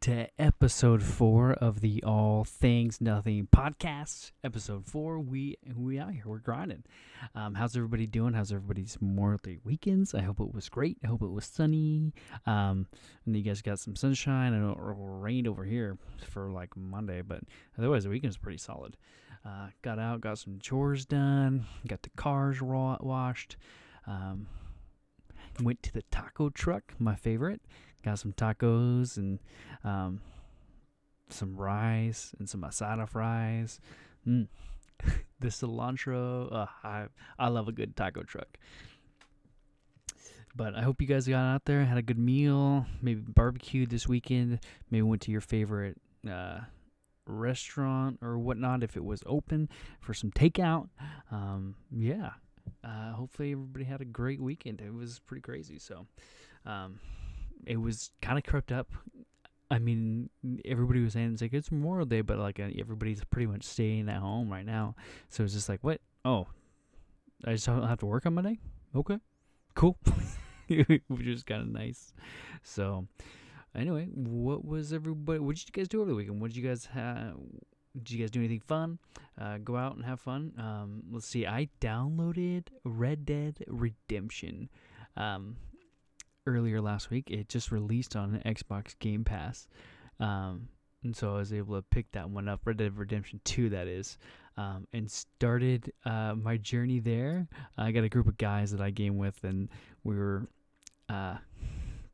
to episode 4 of the All Things Nothing podcast. Episode 4, we out here, we're grinding. How's everybody doing? How's everybody's Memorial Day weekends? I hope it was great. I hope it was sunny. And you guys got some sunshine. I know it rained over here for like Monday, but otherwise the weekend was pretty solid. Got out, got some chores done, got the cars washed. Went to the taco truck, my favorite. Got some tacos and some rice and some asada fries. The cilantro. I love a good taco truck. But I hope you guys got out there, had a good meal, maybe barbecued this weekend, maybe went to your favorite restaurant or whatnot if it was open for some takeout. Hopefully everybody had a great weekend. It was pretty crazy. So it was kind of crept up. I mean, everybody was saying it's Memorial Day, but everybody's pretty much staying at home right now. So it's just like, what? Oh, I just don't have to work on Monday? Okay, cool. Which is kind of nice. So anyway, what did you guys do over the weekend? What did you guys have? Did you guys do anything fun? Go out and have fun. Let's see. I downloaded Red Dead Redemption earlier last week. It just released on Xbox Game Pass. And so I was able to pick that one up, Red Dead Redemption 2, that is, and started my journey there. I got a group of guys that I game with, and we were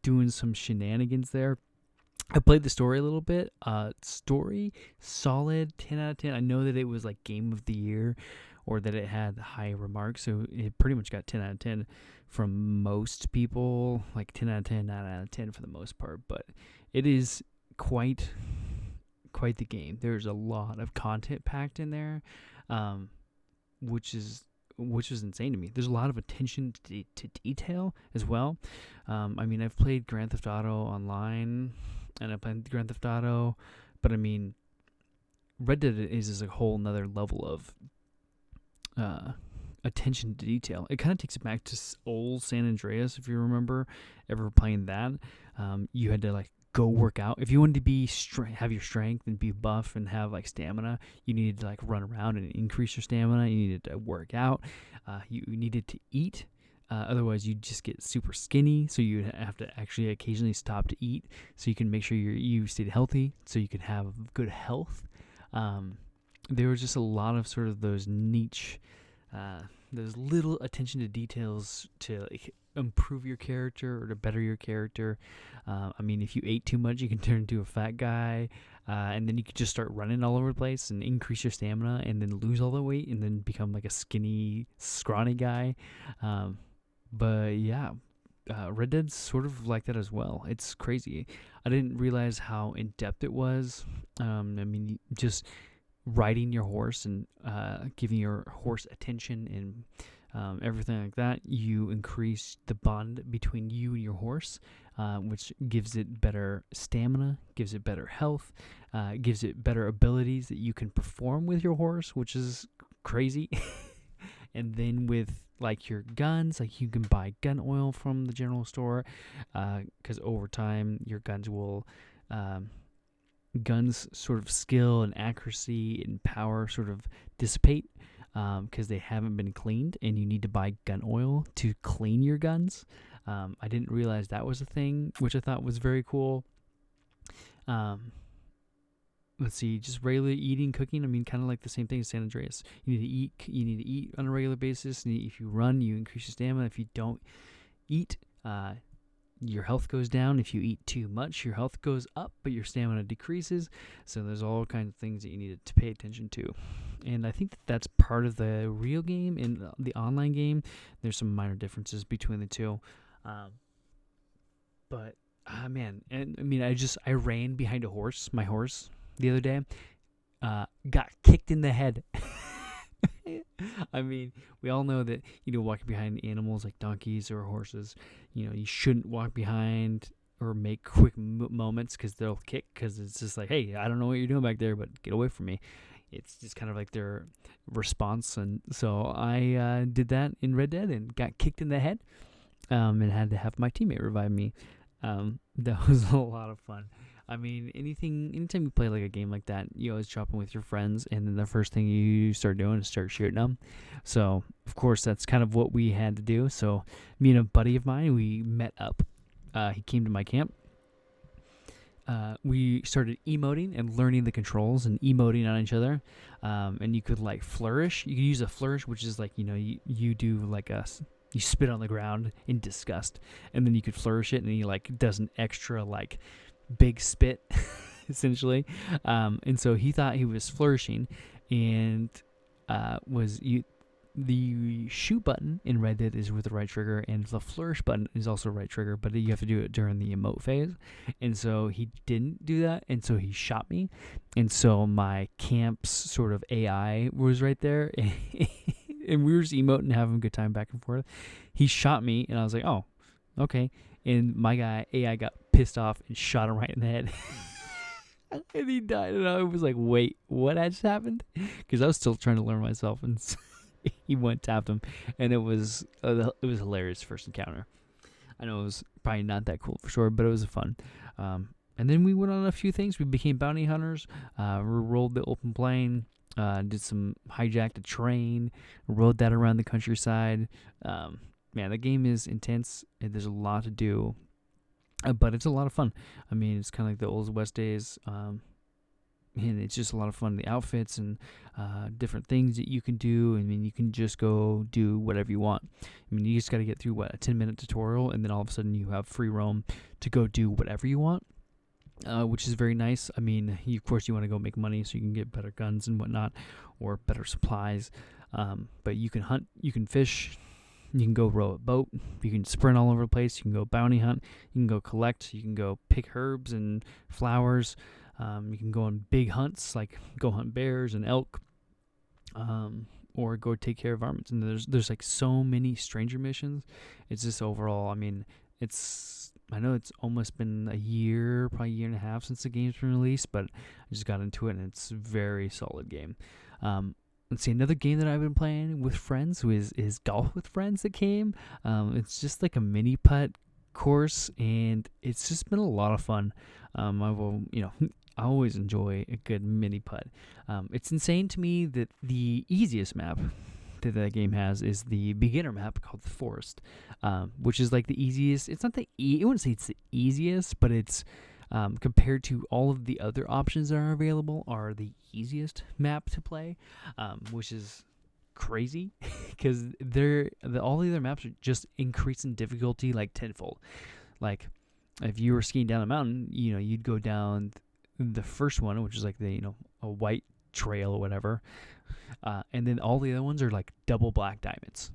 doing some shenanigans there. I played the story a little bit. Story, solid, 10 out of 10. I know that it was like Game of the Year or that it had high remarks, so it pretty much got 10 out of 10 from most people, like 10 out of 10, 9 out of 10 for the most part. But it is quite the game. There's a lot of content packed in there, which is insane to me. There's a lot of attention to detail as well. I mean, I've played Grand Theft Auto online, and I played Grand Theft Auto, but I mean, Red Dead is a whole nother level of attention to detail. It kind of takes it back to old San Andreas, if you remember ever playing that. You had to go work out. If you wanted to be have your strength and be buff and have stamina, you needed to run around and increase your stamina. You needed to work out. You needed to eat. Otherwise, you'd just get super skinny. So you'd have to actually occasionally stop to eat so you can make sure you stayed healthy, so you could have good health. There was just a lot of sort of those niche, those little attention to details to improve your character or to better your character. I mean, if you ate too much, you can turn into a fat guy, and then you could just start running all over the place and increase your stamina, and then lose all the weight, and then become like a skinny, scrawny guy. But yeah, Red Dead's sort of like that as well. It's crazy. I didn't realize how in depth it was. I mean, just riding your horse and giving your horse attention and everything like that, you increase the bond between you and your horse, which gives it better stamina, gives it better health, gives it better abilities that you can perform with your horse, which is crazy. And then with your guns, you can buy gun oil from the general store, because over time your guns will guns sort of skill and accuracy and power sort of dissipate because they haven't been cleaned, and you need to buy gun oil to clean your guns. I didn't realize that was a thing, which I thought was very cool. Let's see, just regular eating, cooking. I mean, kind of like the same thing as San Andreas. You need to eat on a regular basis. If you run, you increase your stamina. If you don't eat, your health goes down. If you eat too much, your health goes up, but your stamina decreases. So there's all kinds of things that you need to pay attention to. And I think that's part of the real game. In the online game, there's some minor differences between the two. But, man, and I mean, I ran behind my horse the other day, got kicked in the head. I mean, we all know that, walking behind animals like donkeys or horses, you shouldn't walk behind or make quick moments because they'll kick, because it's just like, hey, I don't know what you're doing back there, but get away from me. It's just kind of like their response. And so I did that in Red Dead and got kicked in the head, and had to have my teammate revive me. That was a lot of fun. I mean, anytime you play like a game like that, you always drop in with your friends, and then the first thing you start doing is start shooting them. So, of course, that's kind of what we had to do. So, me and a buddy of mine, we met up. He came to my camp. We started emoting and learning the controls and emoting on each other. And you could like flourish. You could use a flourish, which is like, you do like you spit on the ground in disgust, and then you could flourish it, and he like does an extra like big spit essentially. And so he thought he was flourishing, and was you the shoot button in Red Dead is with the right trigger, and the flourish button is also right trigger, but you have to do it during the emote phase. And so he didn't do that, and so he shot me. And so my camp's sort of AI was right there, and we were just emoting and having a good time back and forth. He shot me, and I was like, oh, okay. And my guy AI got pissed off and shot him right in the head. And he died, and I was like, wait, what had just happened? Because I was still trying to learn myself, and he tapped him, and it was hilarious first encounter. I know it was probably not that cool for sure, but it was fun. And then we went on a few things. We became bounty hunters. We rolled the open plane. Did some hijacked a train. Rode that around the countryside. Man, the game is intense, and there's a lot to do, but it's a lot of fun. I mean, it's kind of like the old West days. And it's just a lot of fun. The outfits and different things that you can do. I mean, you can just go do whatever you want. I mean, you just got to get through, a 10-minute tutorial, and then all of a sudden you have free roam to go do whatever you want, which is very nice. I mean, of course, you want to go make money so you can get better guns and whatnot, or better supplies. But you can hunt, you can fish, you can go row a boat, you can sprint all over the place, you can go bounty hunt, you can go collect, you can go pick herbs and flowers. You can go on big hunts, like go hunt bears and elk, or go take care of varmints. And there's like so many stranger missions. It's just overall, I mean, I know it's almost been a year, probably a year and a half since the game's been released, but I just got into it, and it's a very solid game. Let's see, another game that I've been playing with friends is Golf with Friends that came. It's just like a mini putt course, and it's just been a lot of fun. I always enjoy a good mini putt. It's insane to me that the easiest map that game has is the beginner map called the Forest, which is like the easiest. It's not I wouldn't say it's the easiest, but it's compared to all of the other options that are available, are the easiest map to play, which is crazy because all the other maps are just increase in difficulty like tenfold. Like if you were skiing down a mountain, you'd go down the first one, which is like a white trail or whatever, and then all the other ones are like double black diamonds,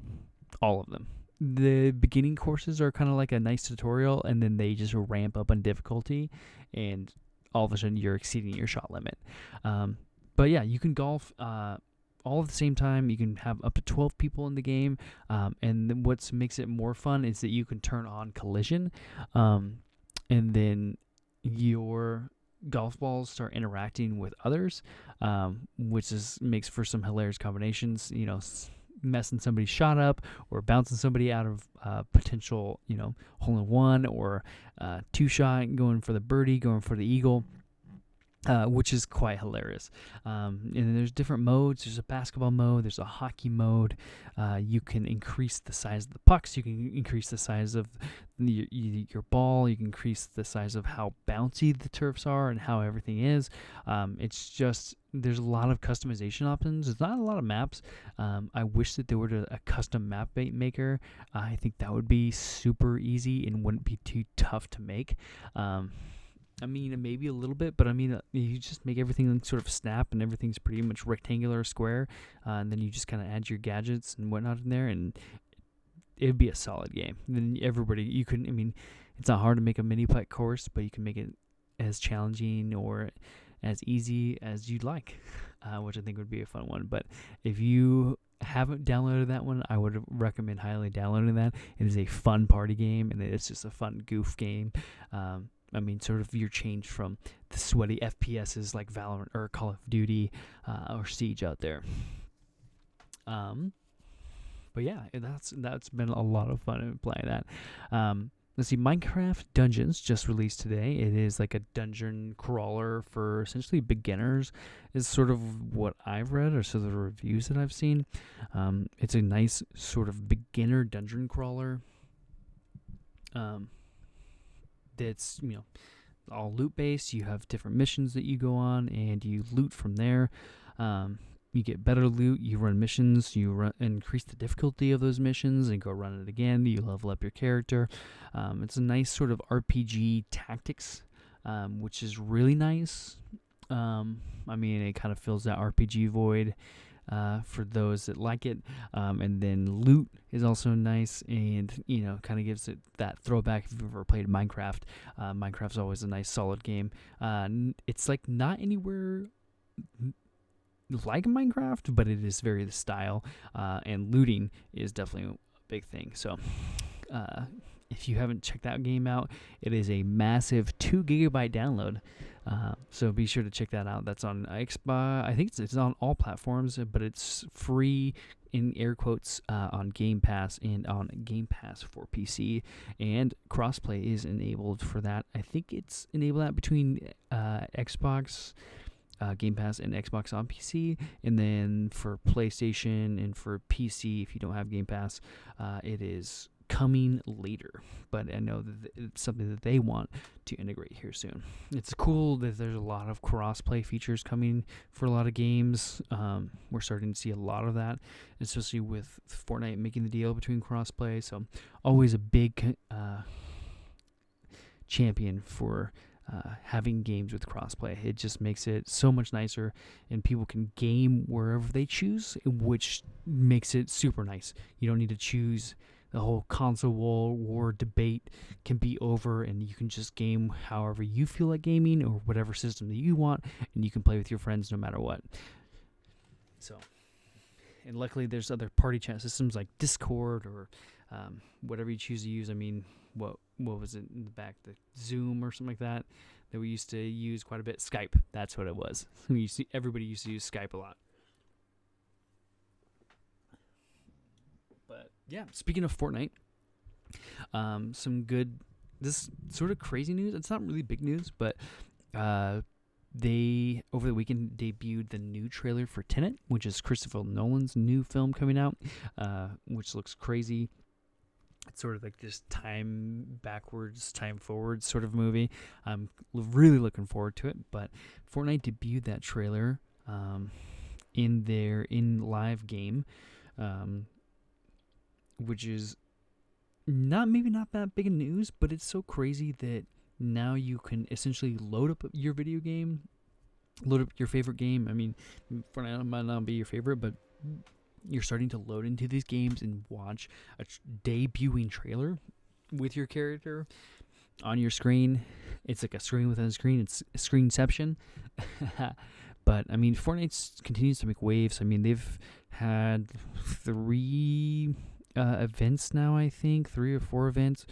all of them. The beginning courses are kind of like a nice tutorial, and then they just ramp up in difficulty, and all of a sudden you're exceeding your shot limit. But yeah, you can golf all at the same time. You can have up to 12 people in the game, and what makes it more fun is that you can turn on collision, and then your golf balls start interacting with others, which makes for some hilarious combinations. Messing somebody's shot up, or bouncing somebody out of potential, hole in one, or two shot, going for the birdie, going for the eagle. Which is quite hilarious. And there's different modes. There's a basketball mode. There's a hockey mode. You can increase the size of the pucks. You can increase the size of your ball. You can increase the size of how bouncy the turfs are and how everything is. It's just, there's a lot of customization options. There's not a lot of maps. I wish that there were a custom map maker. I think that would be super easy and wouldn't be too tough to make. I mean, maybe a little bit, but I mean, you just make everything sort of snap, and everything's pretty much rectangular, square, and then you just kind of add your gadgets and whatnot in there, and it'd be a solid game. And then it's not hard to make a mini putt course, but you can make it as challenging or as easy as you'd like, which I think would be a fun one. But if you haven't downloaded that one, I would recommend highly downloading that. It is a fun party game, and it's just a fun goof game. I mean, sort of your change from the sweaty FPSs like Valorant or Call of Duty or Siege out there. But yeah, that's been a lot of fun playing that. let's see, Minecraft Dungeons just released today. It is like a dungeon crawler for essentially beginners, is sort of what I've read, or sort of the reviews that I've seen. It's a nice sort of beginner dungeon crawler. That's, all loot based. You have different missions that you go on, and you loot from there. You get better loot. You run missions. You increase the difficulty of those missions, and go run it again. You level up your character. It's a nice sort of RPG tactics, which is really nice. It kind of fills that RPG void for those that like it. And then loot is also nice, and kind of gives it that throwback. If you've ever played Minecraft, Minecraft's always a nice solid game. It's like not anywhere like Minecraft, but it is very the style, and looting is definitely a big thing. So if you haven't checked that game out, it is a massive 2 gigabyte download. So be sure to check that out. That's on Xbox. I think it's on all platforms, but it's free in air quotes on Game Pass and on Game Pass for PC. And crossplay is enabled for that. I think it's enabled that between Xbox Game Pass and Xbox on PC, and then for PlayStation and for PC, if you don't have Game Pass, it is coming later, but I know that it's something that they want to integrate here soon. It's cool that there's a lot of cross-play features coming for a lot of games. We're starting to see a lot of that, especially with Fortnite making the deal between cross-play, so always a big champion for having games with crossplay. It just makes it so much nicer, and people can game wherever they choose, which makes it super nice. You don't need to choose. The whole console war debate can be over, and you can just game however you feel like gaming, or whatever system that you want, and you can play with your friends no matter what. So, and luckily there's other party chat systems like Discord or whatever you choose to use. I mean, what was it in the back? The Zoom or something like that we used to use quite a bit. Skype, that's what it was. Everybody used to use Skype a lot. But yeah, speaking of Fortnite, some good, this sort of crazy news. It's not really big news, but they over the weekend debuted the new trailer for Tenet, which is Christopher Nolan's new film coming out, which looks crazy. It's sort of like this time backwards, time forward sort of movie. I'm really looking forward to it. But Fortnite debuted that trailer in their live game, which is maybe not that big of news, but it's so crazy that now you can essentially load up your video game, load up your favorite game. I mean, Fortnite might not be your favorite, but you're starting to load into these games and watch a debuting trailer with your character on your screen. It's like a screen within a screen. It's screenception. But, I mean, Fortnite continues to make waves. I mean, they've had 3 events now, I think. 3 or 4 events.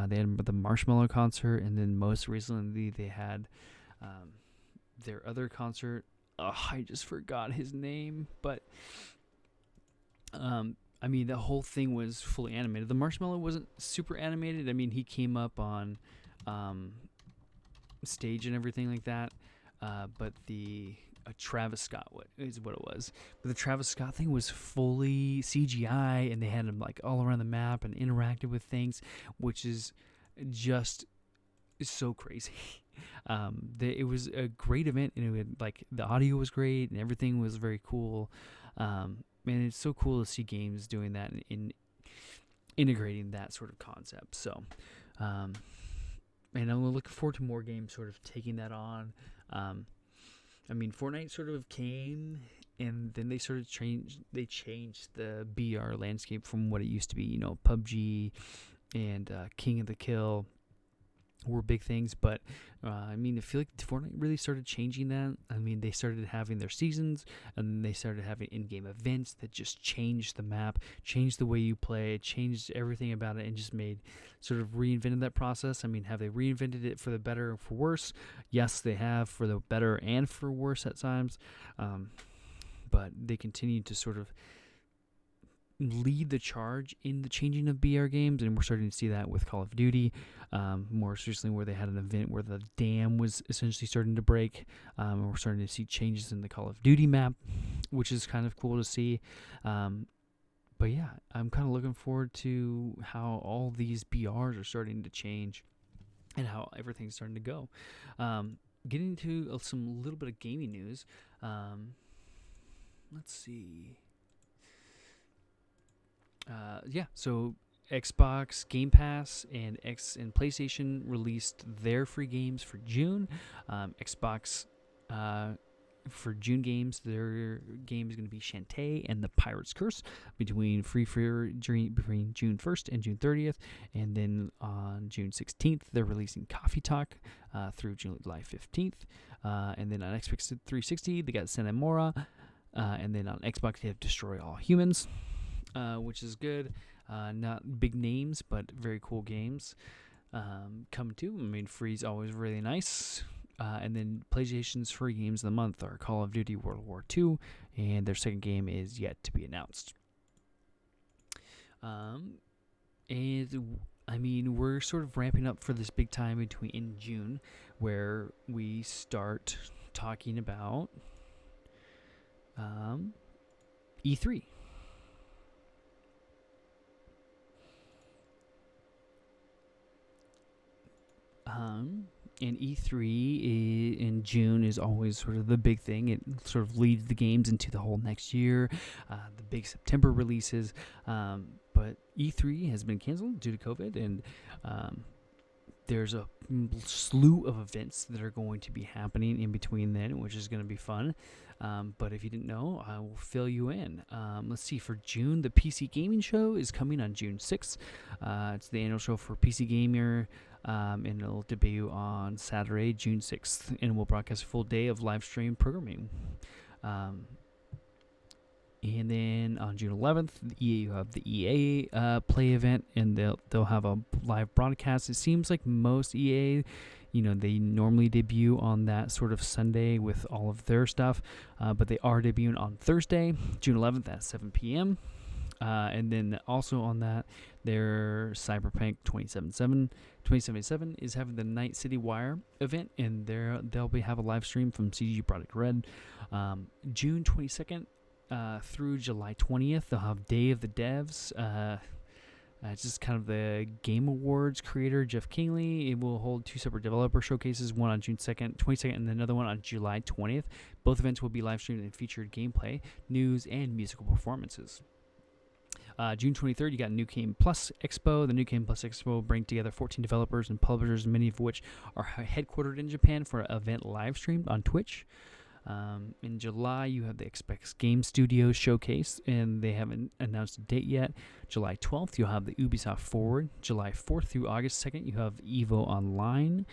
They had the Marshmallow concert, and then most recently they had their other concert. I just forgot his name, but I mean, the whole thing was fully animated. The Marshmallow wasn't super animated. I mean, he came up on stage and everything like that, but the Travis Scott is what it was. But the Travis Scott thing was fully CGI, and they had him like all around the map and interacted with things, which is just so crazy. It was a great event, and it had, like, the audio was great and everything was very cool. And it's so cool to see games doing that and integrating that sort of concept. So, and I'm looking forward to more games sort of taking that on. I mean, Fortnite sort of came, and then they sort of changed the BR landscape from what it used to be. You know, PUBG and King of the Kill were big things, but I mean, I feel like Fortnite really started changing that. I mean, they started having their seasons, and they started having in-game events that just changed the map, changed the way you play, changed everything about it, and just reinvented that process. I mean, have they reinvented it for the better or for worse? Yes, they have, for the better and for worse at times, but they continue to sort of lead the charge in the changing of BR games, and we're starting to see that with Call of Duty, more recently where they had an event where the dam was essentially starting to break, and we're starting to see changes in the Call of Duty map, which is kind of cool to see. But yeah, I'm kind of looking forward to how all these BRs are starting to change and how everything's starting to go. Getting into some little bit of gaming news. Let's see. So Xbox Game Pass and PlayStation released their free games for June. Xbox for June games, their game is going to be Shantae and the Pirate's Curse between between June 1st and June 30th, and then on June 16th they're releasing Coffee Talk through July 15th, and then on Xbox 360 they got Santa Mora, and then on Xbox they have Destroy All Humans, which is good. Not big names, but very cool games coming too. I mean, free's always really nice. And then PlayStation's free games of the month are Call of Duty World War II, and their second game is yet to be announced. And I mean, we're sort of ramping up for this big time in June, where we start talking about E3. And E3 in June is always sort of the big thing. It sort of leads the games into the whole next year, the big September releases. But E3 has been canceled due to COVID, and there's a slew of events that are going to be happening in between then, which is going to be fun. But if you didn't know, I will fill you in. Let's see, for June, the PC Gaming Show is coming on June 6th. It's the annual show for PC Gamer, and it'll debut on Saturday, June 6th, and we'll broadcast a full day of live stream programming. And then on June 11th, you have the EA Play event, and they'll have a live broadcast. It seems like most EA, they normally debut on that sort of Sunday with all of their stuff, but they are debuting on Thursday, June 11th at 7 p.m. And then also on that, their Cyberpunk 2077 is having the Night City Wire event, and they'll have a live stream from CG Projekt Red. June 22nd through July 20th, they'll have Day of the Devs. It's just kind of the Game Awards creator, Jeff Kingley. It will hold two separate developer showcases, one on June 22nd, and another one on July 20th. Both events will be live streamed and featured gameplay, news, and musical performances. June 23rd, you got New Game Plus Expo. The New Game Plus Expo will bring together 14 developers and publishers, many of which are headquartered in Japan, for an event live streamed on Twitch. In July, you have the Xbox Game Studios Showcase, and they haven't announced a date yet. July 12th, you'll have the Ubisoft Forward. July 4th through August 2nd, you have EVO Online.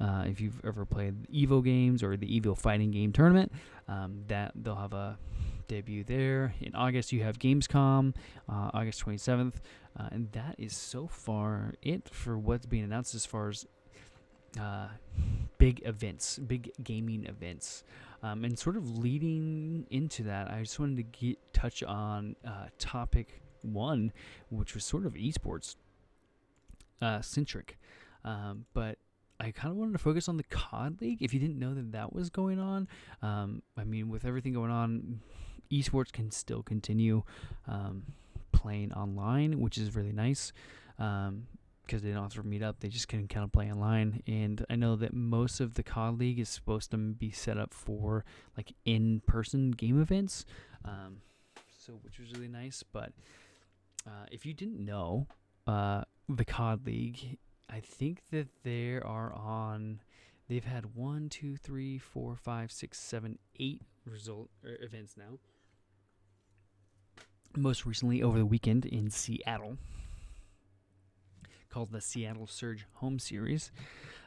If you've ever played EVO games or the EVO Fighting Game Tournament, that they'll have a debut there. In August, you have Gamescom, August 27th, and that is so far it for what's being announced as far as big events, big gaming events. And sort of leading into that, I just wanted to touch on topic one, which was sort of esports centric. But I kind of wanted to focus on the COD League. If you didn't know that was going on, I mean, with everything going on, esports can still continue playing online, which is really nice. Because they don't have to meet up, they just can kind of play online. And I know that most of the COD League is supposed to be set up for like in-person game events, which was really nice. But if you didn't know, the COD League, I think that they've had 1, 2, 3, 4, 5, 6, 7, 8 events now. Most recently over the weekend in Seattle, called the Seattle Surge Home Series,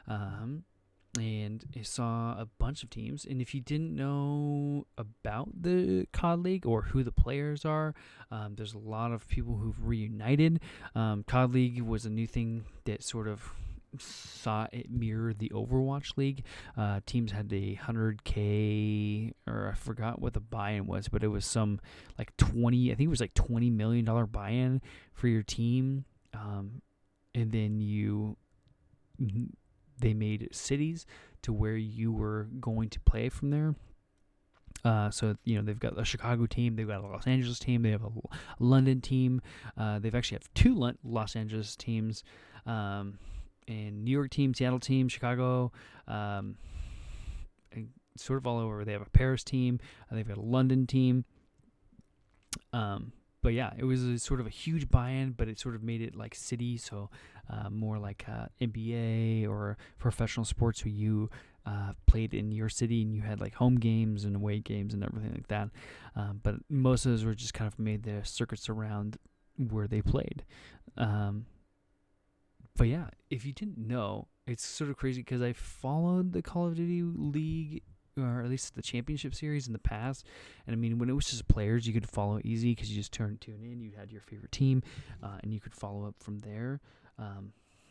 and I saw a bunch of teams. And if you didn't know about the COD League or who the players are, there's a lot of people who've reunited. COD League was a new thing that sort of saw it mirror the Overwatch League. Teams had a 100K, or I forgot what the buy-in was, but it was some like 20. I think it was like $20 million buy-in for your team, and then they made cities to where you were going to play from there. So they've got a Chicago team, they've got a Los Angeles team, they have a London team. They've actually have two Los Angeles teams, and New York team, Seattle team, Chicago, sort of all over. They have a Paris team, they've got a London team. But yeah, it was sort of a huge buy-in, but it sort of made it like city, so more like NBA or professional sports where you played in your city and you had like home games and away games and everything like that. But most of those were just kind of made the circuits around where they played. But yeah, if you didn't know, it's sort of crazy because I followed the Call of Duty League, or at least the championship series in the past. And I mean, when it was just players, you could follow easy because you just tune in, you had your favorite team, and you could follow up from there.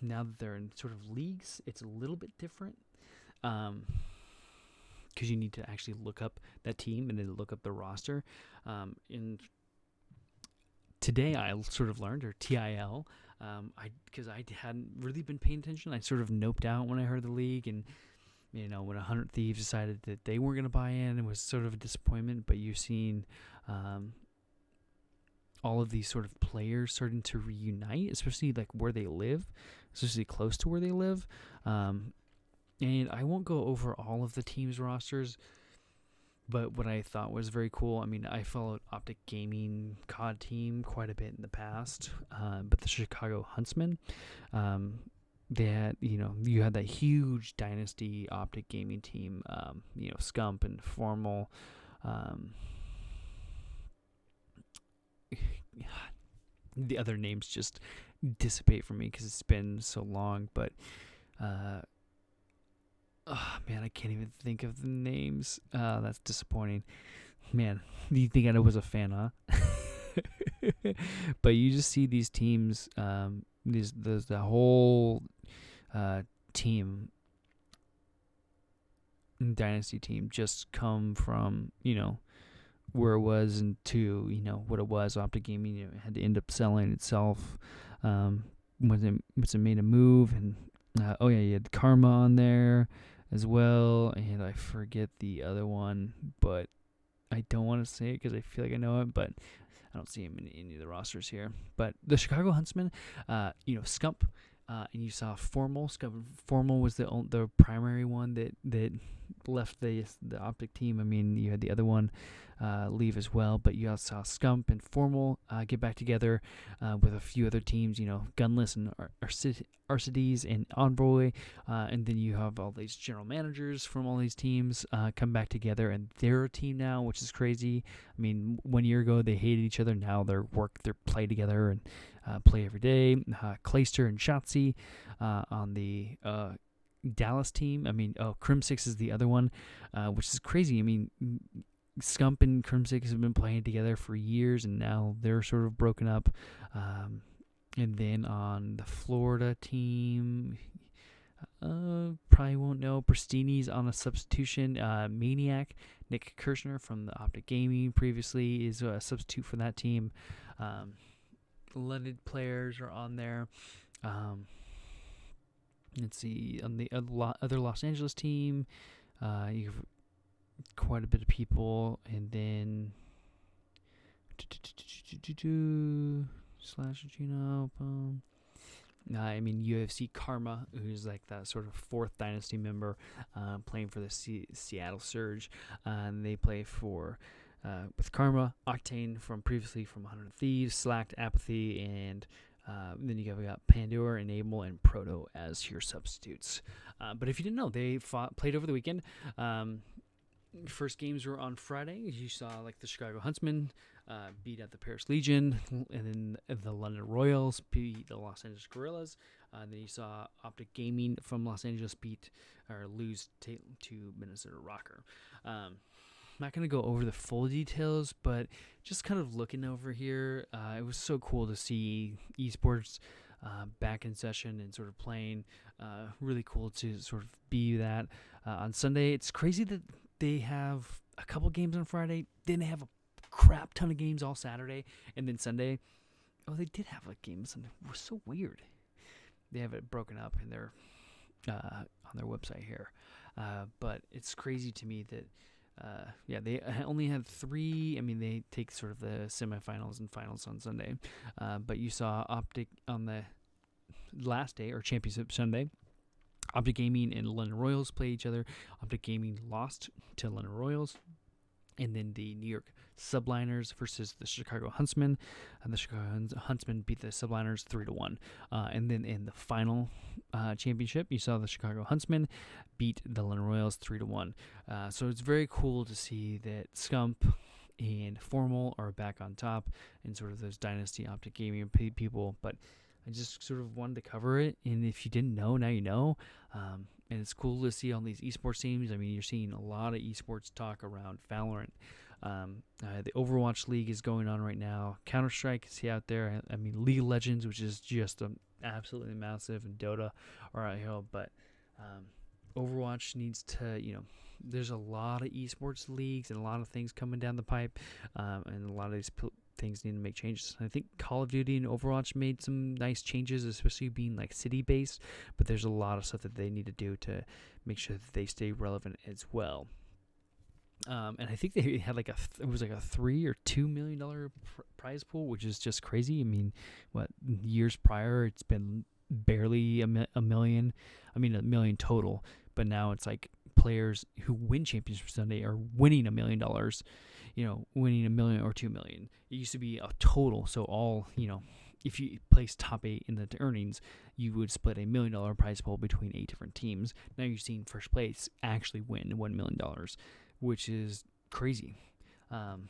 Now that they're in sort of leagues, it's a little bit different, because you need to actually look up that team and then look up the roster. And today I sort of learned, or TIL, because I hadn't really been paying attention. I sort of noped out when I heard the league, and when 100 Thieves decided that they weren't going to buy in, it was sort of a disappointment. But you've seen all of these sort of players starting to reunite, especially like where they live, especially close to where they live. And I won't go over all of the teams' rosters, but what I thought was very cool, I mean, I followed Optic Gaming COD team quite a bit in the past, but the Chicago Huntsmen, they had, you had that huge dynasty Optic Gaming team, Scump and Formal. The other names just dissipate from me because it's been so long, but oh man, I can't even think of the names. That's disappointing. Man, you think I was a fan, huh? But you just see these teams, the whole team, dynasty team, just come from where it was into what it was. Optic Gaming it had to end up selling itself once it made a move, and you had Karma on there as well, and I forget the other one, but I don't want to say it because I feel like I know it, but I don't see him in any of the rosters here. But the Chicago Huntsmen, Scump, and you saw Formal. Formal was the primary one that left the Optic team. I mean, you had the other one leave as well, but you also saw Scump and Formal get back together with a few other teams, Gunless and Arcides and Envoy, and then you have all these general managers from all these teams come back together, and they're a team now, which is crazy. I mean, 1 year ago they hated each other. Now they play together and play every day. Clayster and Shotzi on the Dallas team. I mean, Crim6 is the other one, which is crazy. I mean, Scump and Crim6 have been playing together for years, and now they're sort of broken up. And then on the Florida team, probably won't know. Pristini's on a substitution. Maniac, Nick Kirshner from the Optic Gaming previously is a substitute for that team. London players are on there. Let's see, on the other Los Angeles team, you have quite a bit of people, and then I mean, UFC Karma, who's like that sort of fourth dynasty member, playing for the Seattle Surge, and they play for with Karma, Octane from previously from 100 Thieves, Slacked, Apathy, and then you got Pandora, Enable, and Proto as your substitutes. But if you didn't know, they played over the weekend. First games were on Friday. You saw like the Chicago Huntsmen beat out the Paris Legion, and then the London Royals beat the Los Angeles Guerrillas. Then you saw Optic Gaming from Los Angeles lose to Minnesota Rocker. I'm not going to go over the full details, but just kind of looking over here, it was so cool to see Esports back in session and sort of playing. Really cool to sort of be that. On Sunday, it's crazy that they have a couple games on Friday, then they have a crap ton of games all Saturday, and then Sunday, they did have a game Sunday. It was so weird. They have it broken up in their on their website here. But it's crazy to me that, they only had 3. I mean, they take sort of the semifinals and finals on Sunday. But you saw Optic on the last day, or Championship Sunday. Optic Gaming and London Royals play each other. Optic Gaming lost to London Royals. And then the New York Subliners versus the Chicago Huntsmen. And the Chicago Huntsmen beat the Subliners 3-1. And then in the final championship, you saw the Chicago Huntsmen beat the London Royals 3-1. So it's very cool to see that Scump and Formal are back on top, and sort of those Dynasty Optic Gaming people. But I just sort of wanted to cover it, and if you didn't know, now you know. And it's cool to see all these esports teams. I mean, you're seeing a lot of esports talk around Valorant. The Overwatch League is going on right now. Counter-Strike is out there. I mean, League of Legends, which is just absolutely massive, and Dota are out here. But Overwatch needs to, there's a lot of esports leagues and a lot of things coming down the pipe, and a lot of these things need to make changes. I think Call of Duty and Overwatch made some nice changes, especially being like city-based, but there's a lot of stuff that they need to do to make sure that they stay relevant as well. And I think they had it was like a $3 or $2 million prize pool, which is just crazy. I mean, years prior, it's been barely a million. I mean, $1 million total, but now it's like players who win Championship Sunday are winning $1 million, winning $1 million or $2 million. It used to be a total. So all, if you place top 8 in the earnings, you would split $1 million prize pool between 8 different teams. Now you're seeing first place actually win $1 million, which is crazy. And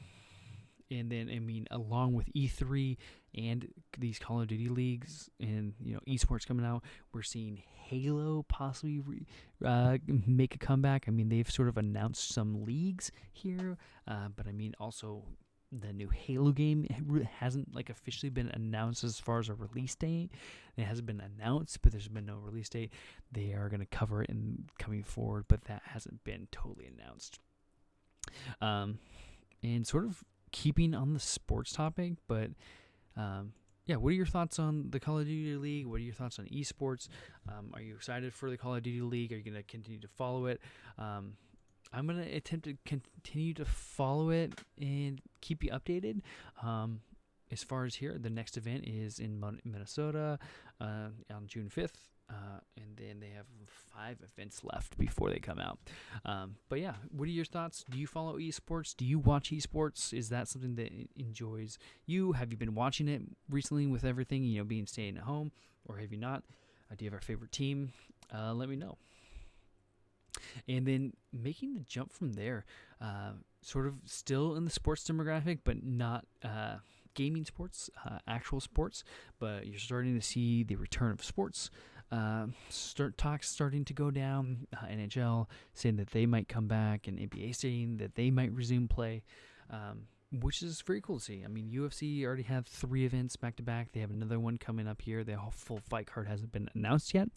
then, I mean, along with E3 and these Call of Duty leagues and, esports coming out, we're seeing Halo possibly make a comeback. I mean, they've sort of announced some leagues here, but I mean, also the new Halo game hasn't officially been announced as far as a release date. It hasn't been announced, but there's been no release date. They are going to cover it in coming forward, but that hasn't been totally announced. And sort of keeping on the sports topic, but what are your thoughts on the Call of Duty League? What are your thoughts on esports? Are you excited for the Call of Duty League? Are you going to continue to follow it? I'm going to attempt to continue to follow it and keep you updated. As far as here, the next event is in Minnesota on June 5th. And then they have 5 events left before they come out. But yeah, what are your thoughts? Do you follow esports? Do you watch esports? Is that something that enjoys you? Have you been watching it recently with everything, being staying at home, or have you not? Do you have a favorite team? Let me know. And then making the jump from there, sort of still in the sports demographic, but not gaming sports, actual sports, but you're starting to see the return of sports. Talks starting to go down. NHL saying that they might come back, and NBA saying that they might resume play, which is very cool to see. I mean, UFC already had 3 events back to back. They have another one coming up here. The whole full fight card hasn't been announced yet,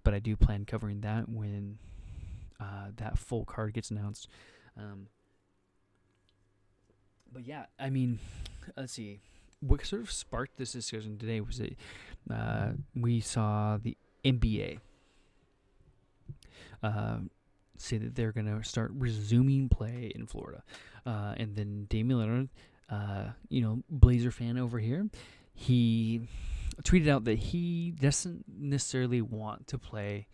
but I do plan covering that when that full card gets announced. But yeah, I mean, let's see. What sort of sparked this discussion today was that we saw the NBA say that they're going to start resuming play in Florida. And then Damian Lillard, Blazer fan over here, he tweeted out that he doesn't necessarily want to play,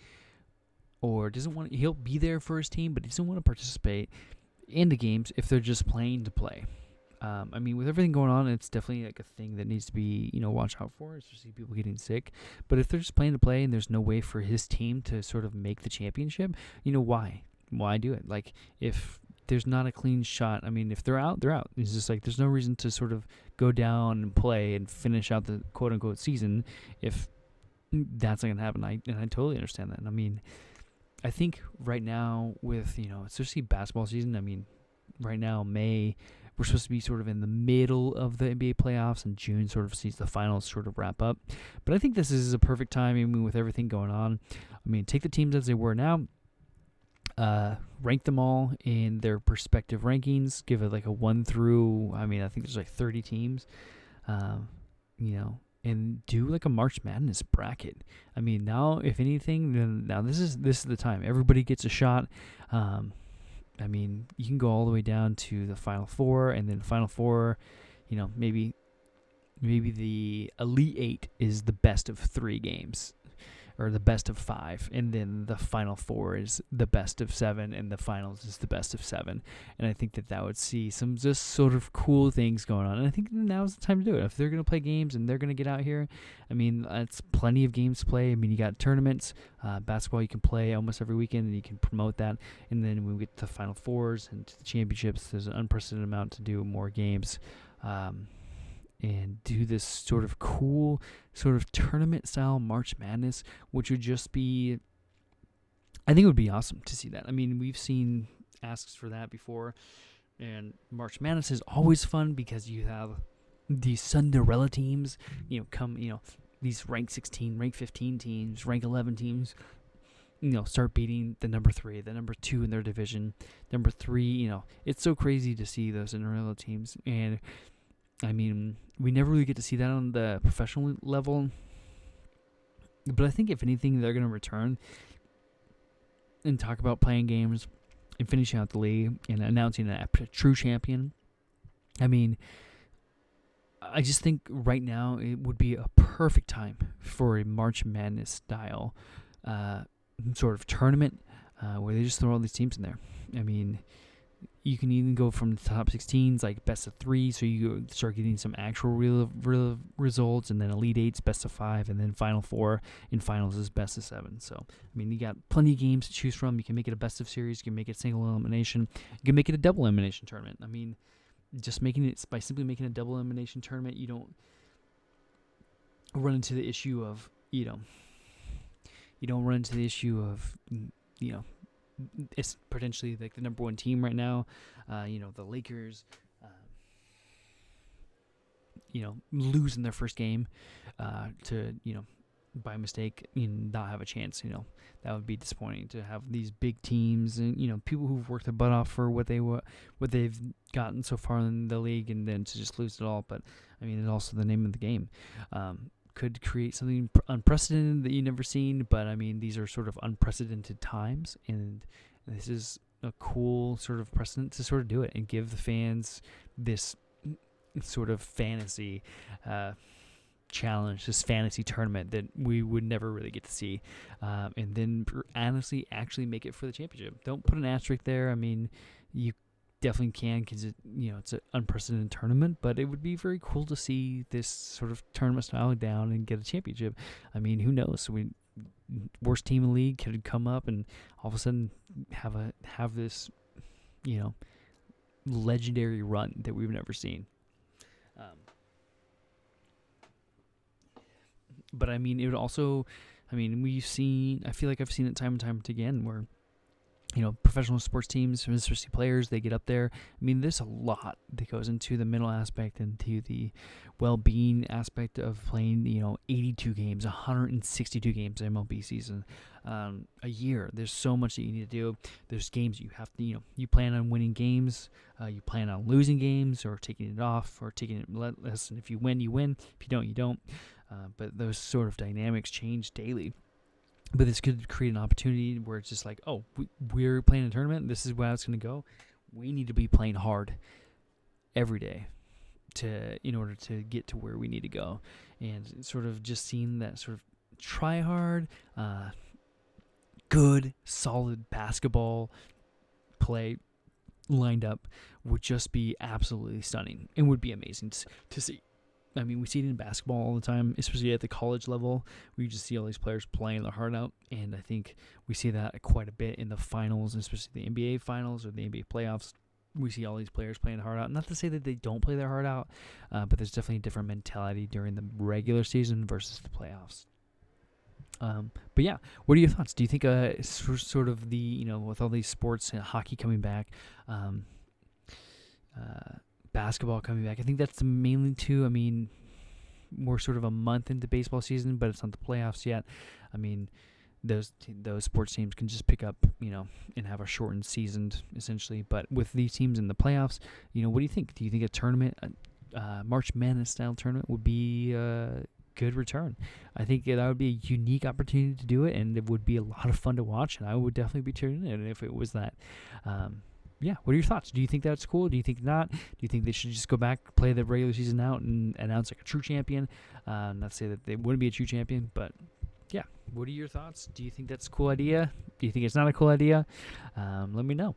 or he'll be there for his team, but he doesn't want to participate in the games if they're just playing to play. I mean, with everything going on, it's definitely a thing that needs to be, watched out for, especially people getting sick. But if they're just playing to play and there's no way for his team to sort of make the championship, why? Why do it? If there's not a clean shot, I mean, if they're out, they're out. It's just there's no reason to sort of go down and play and finish out the quote-unquote season if that's not going to happen. And I totally understand that. And I mean, I think right now with, especially basketball season, I mean, right now, May, we're supposed to be sort of in the middle of the NBA playoffs, and June sort of sees the finals sort of wrap up. But I think this is a perfect time, I mean, with everything going on. I mean, take the teams as they were now, rank them all in their respective rankings, give it like a 1 through, I mean, I think there's like 30 teams, and do like a March Madness bracket. I mean, now, if anything, then now this is the time. Everybody gets a shot. I mean, you can go all the way down to the Final Four, and then Final Four, maybe the Elite Eight is the best of 3 games, or the best of 5, and then the Final Four is the best of 7, and the finals is the best of 7. And I think that would see some just sort of cool things going on. And I think now's the time to do it. If they're going to play games and they're going to get out here, I mean, it's plenty of games to play. I mean, you got tournaments, basketball you can play almost every weekend, and you can promote that. And then when we get to the Final Fours and to the championships, there's an unprecedented amount to do more games. And do this sort of cool sort of tournament-style March Madness, which would just be, I think it would be awesome to see that. I mean, we've seen asks for that before, and March Madness is always fun because you have these Cinderella teams, these rank 16, rank 15 teams, rank 11 teams, start beating the number 3, the number 2 in their division, number 3, it's so crazy to see those Cinderella teams. And I mean, we never really get to see that on the professional level. But I think if anything, they're going to return and talk about playing games and finishing out the league and announcing a true champion. I mean, I just think right now it would be a perfect time for a March Madness style sort of tournament where they just throw all these teams in there. I mean, you can even go from the top 16s, like best of 3, so you start getting some actual real results, and then Elite 8's best of 5, and then Final 4 and Finals is best of 7. So, I mean, you got plenty of games to choose from. You can make it a best of series, you can make it single elimination, you can make it a double elimination tournament. I mean, just making it, by simply making a double elimination tournament, you don't run into the issue of, you don't run into the issue of, it's potentially like the number 1 team right now, the Lakers, losing their first game to, by mistake, not have a chance. That would be disappointing to have these big teams and, people who've worked their butt off for what they've gotten so far in the league, and then to just lose it all. But, I mean, it's also the name of the game. Could create something unprecedented that you've never seen, but I mean, these are sort of unprecedented times, and this is a cool sort of precedent to sort of do it and give the fans this sort of fantasy challenge, this fantasy tournament that we would never really get to see, and then honestly actually make it for the championship. Don't put an asterisk there. I mean, you definitely can, because it's an unprecedented tournament, but it would be very cool to see this sort of tournament style down and get a championship. I mean, who knows? Worst team in the league could come up and all of a sudden have this legendary run that we've never seen. But I mean, it would also, I feel like I've seen it time and time again where professional sports teams, especially players, they get up there. I mean, there's a lot that goes into the mental aspect and to the well-being aspect of playing, 82 games, 162 games MLB season, a year. There's so much that you need to do. There's games you have to, you plan on winning games, you plan on losing games or taking it off or taking it less. And if you win, you win. If you don't, you don't. But those sort of dynamics change daily. But this could create an opportunity where it's just like, oh, we're playing a tournament. This is how it's going to go. We need to be playing hard every day in order to get to where we need to go. And sort of just seeing that sort of try hard, good, solid basketball play lined up would just be absolutely stunning and would be amazing to see. I mean, we see it in basketball all the time, especially at the college level. We just see all these players playing their heart out, and I think we see that quite a bit in the finals, especially the NBA finals or the NBA playoffs. We see all these players playing their heart out. Not to say that they don't play their heart out, but there's definitely a different mentality during the regular season versus the playoffs. But yeah, what are your thoughts? Do you think sort of the, with all these sports and hockey coming back, basketball coming back. I think that's the mainly two. I mean, we're sort of a month into baseball season, but it's not the playoffs yet. I mean, those sports teams can just pick up, and have a shortened season essentially. But with these teams in the playoffs, what do you think? Do you think a tournament, March Madness style tournament, would be a good return? I think that would be a unique opportunity to do it, and it would be a lot of fun to watch. And I would definitely be tuning in if it was that. What are your thoughts? Do you think that's cool? Do you think not? Do you think they should just go back, play the regular season out, and announce like a true champion? Not to say that they wouldn't be a true champion, but yeah. What are your thoughts? Do you think that's a cool idea? Do you think it's not a cool idea? Let me know.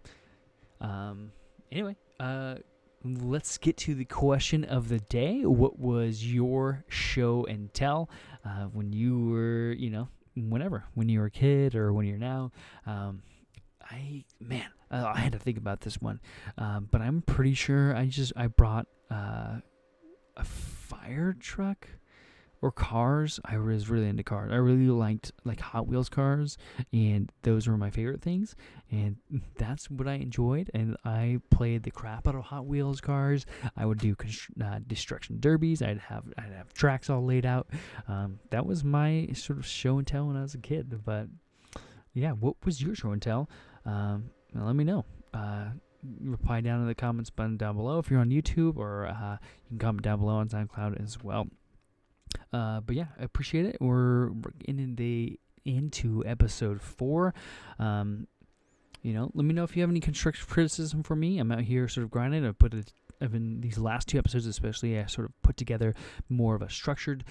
Anyway, let's get to the question of the day. What was your show and tell when you were, when you were a kid or when you're now? I had to think about this one, but I'm pretty sure I brought a fire truck or cars. I was really into cars. I really liked like Hot Wheels cars, and those were my favorite things, and that's what I enjoyed. And I played the crap out of Hot Wheels cars. I would do destruction derbies. I'd have tracks all laid out. That was my sort of show and tell when I was a kid. But yeah, what was your show and tell? Let me know. Reply down in the comments button down below if you're on YouTube, or you can comment down below on SoundCloud as well. But yeah, I appreciate it. We're getting into episode 4. Let me know if you have any constructive criticism for me. I'm out here sort of grinding. I've been these last 2 episodes especially. I sort of put together more of a structured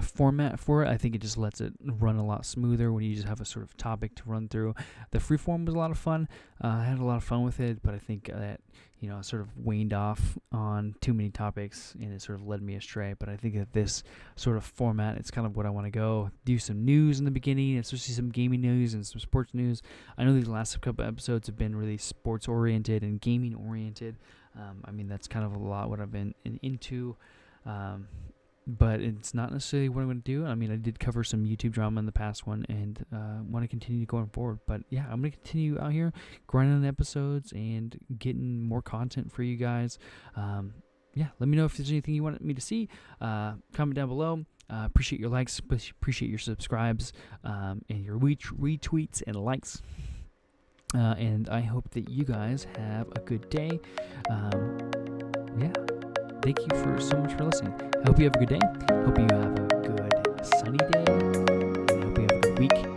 format for it. I think it just lets it run a lot smoother when you just have a sort of topic to run through. The freeform was a lot of fun. I had a lot of fun with it, but I think that I sort of waned off on too many topics, and it sort of led me astray. But I think that this sort of format, it's kind of what I want to go. Do some news in the beginning, especially some gaming news and some sports news. I know these last couple episodes have been really sports oriented and gaming oriented. That's kind of a lot what I've been into. But it's not necessarily what I'm going to do. I did cover some YouTube drama in the past one, and want to continue going forward. But yeah, I'm going to continue out here grinding on episodes and getting more content for you guys. Let me know if there's anything you want me to see. Comment down below. Appreciate your likes, appreciate your subscribes, and your retweets and likes. And I hope that you guys have a good day. Thank you so much for listening. I hope you have a good day. Hope you have a good sunny day. And I hope you have a good week.